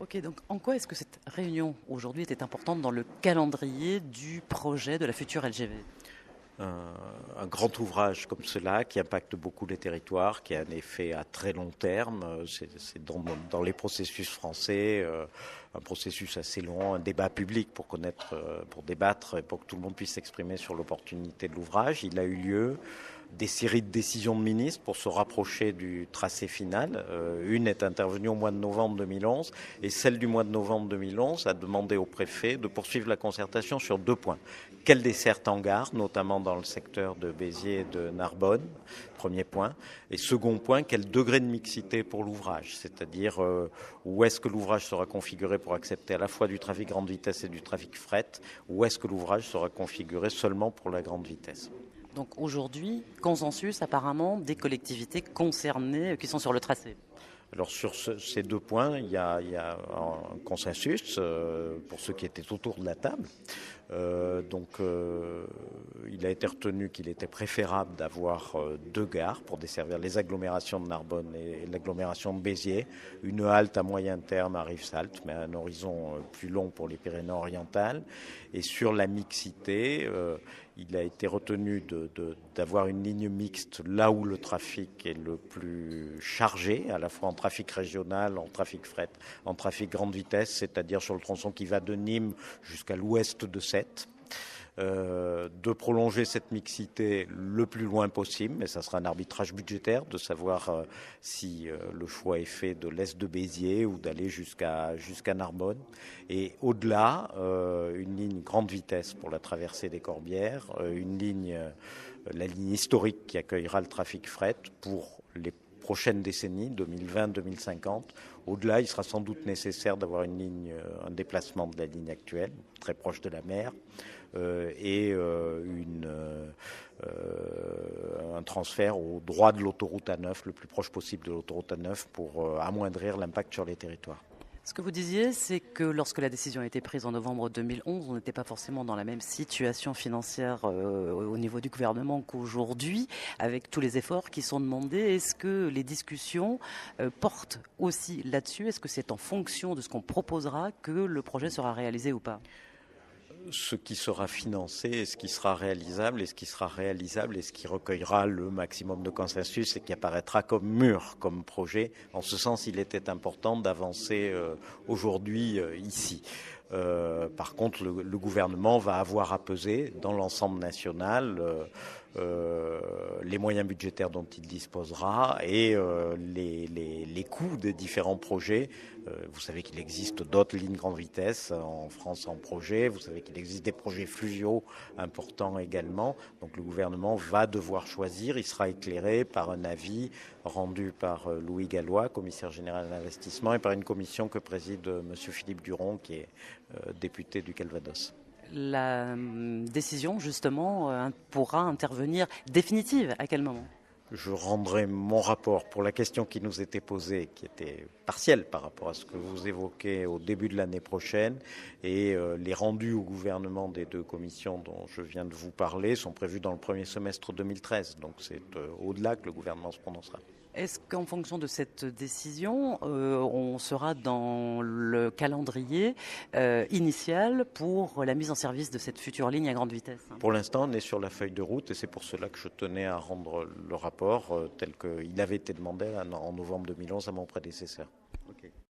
Ok, donc en quoi est-ce que cette réunion aujourd'hui était importante dans le calendrier du projet de la future LGV? Un grand ouvrage comme cela qui impacte beaucoup les territoires, qui a un effet à très long terme. C'est dans les processus français, un processus assez long, un débat public pour connaître, pour débattre et pour que tout le monde puisse s'exprimer sur l'opportunité de l'ouvrage. Il a eu lieu. Des séries de décisions de ministres pour se rapprocher du tracé final. Une est intervenue au mois de novembre 2011 et celle du mois de novembre 2011 a demandé au préfet de poursuivre la concertation sur 2 points. Quelle desserte en gare, notamment dans le secteur de Béziers et de Narbonne, premier point. Et second point, quel degré de mixité pour l'ouvrage, c'est-à-dire où est-ce que l'ouvrage sera configuré pour accepter à la fois du trafic grande vitesse et du trafic fret, où est-ce que l'ouvrage sera configuré seulement pour la grande vitesse. Donc aujourd'hui, consensus apparemment des collectivités concernées qui sont sur le tracé. Alors sur ces 2 points, il y a un consensus pour ceux qui étaient autour de la table. Il a été retenu qu'il était préférable d'avoir 2 gares pour desservir les agglomérations de Narbonne et l'agglomération de Béziers. Une halte à moyen terme à Rivesaltes, mais à un horizon plus long pour les Pyrénées-Orientales. Et sur la mixité, il a été retenu d'avoir une ligne mixte là où le trafic est le plus chargé, à la fois en trafic régional, en trafic fret, en trafic grande vitesse, c'est-à-dire sur le tronçon qui va de Nîmes jusqu'à l'ouest de Sète. De prolonger cette mixité le plus loin possible, mais ça sera un arbitrage budgétaire de savoir si le choix est fait de l'est de Béziers ou d'aller jusqu'à Narbonne. Et au-delà, une ligne grande vitesse pour la traversée des Corbières, la ligne historique qui accueillera le trafic fret pour les prochaines décennies, 2020-2050. Au-delà, il sera sans doute nécessaire d'avoir un déplacement de la ligne actuelle, très proche de la mer, un transfert au droit de l'autoroute A9, le plus proche possible de l'autoroute A9 pour amoindrir l'impact sur les territoires. Ce que vous disiez, c'est que lorsque la décision a été prise en novembre 2011, on n'était pas forcément dans la même situation financière au niveau du gouvernement qu'aujourd'hui, avec tous les efforts qui sont demandés. Est-ce que les discussions portent aussi là-dessus? Est-ce que c'est en fonction de ce qu'on proposera que le projet sera réalisé ou pas? Ce qui sera financé et ce qui sera réalisable et ce qui sera réalisable et ce qui recueillera le maximum de consensus et qui apparaîtra comme mûr, comme projet. En ce sens, il était important d'avancer aujourd'hui ici. Par contre, le gouvernement va avoir à peser dans l'ensemble national les moyens budgétaires dont il disposera et les coûts des différents projets. Vous savez qu'il existe d'autres lignes grande vitesse en France en projet. Vous savez qu'il existe des projets fluviaux importants également. Donc le gouvernement va devoir choisir. Il sera éclairé par un avis rendu par Louis Gallois, commissaire général à l'investissement, et par une commission que préside M. Philippe Duron, qui est député du Calvados. La décision, justement, pourra intervenir définitive à quel moment? Je rendrai mon rapport pour la question qui nous était posée, qui était partielle par rapport à ce que vous évoquez au début de l'année prochaine. Et les rendus au gouvernement des 2 commissions dont je viens de vous parler sont prévus dans le premier semestre 2013. Donc c'est au-delà que le gouvernement se prononcera. Est-ce qu'en fonction de cette décision, on sera dans le calendrier initial pour la mise en service de cette future ligne à grande vitesse? Pour l'instant, on est sur la feuille de route et c'est pour cela que je tenais à rendre le rapport tel qu'il avait été demandé en novembre 2011 à mon prédécesseur.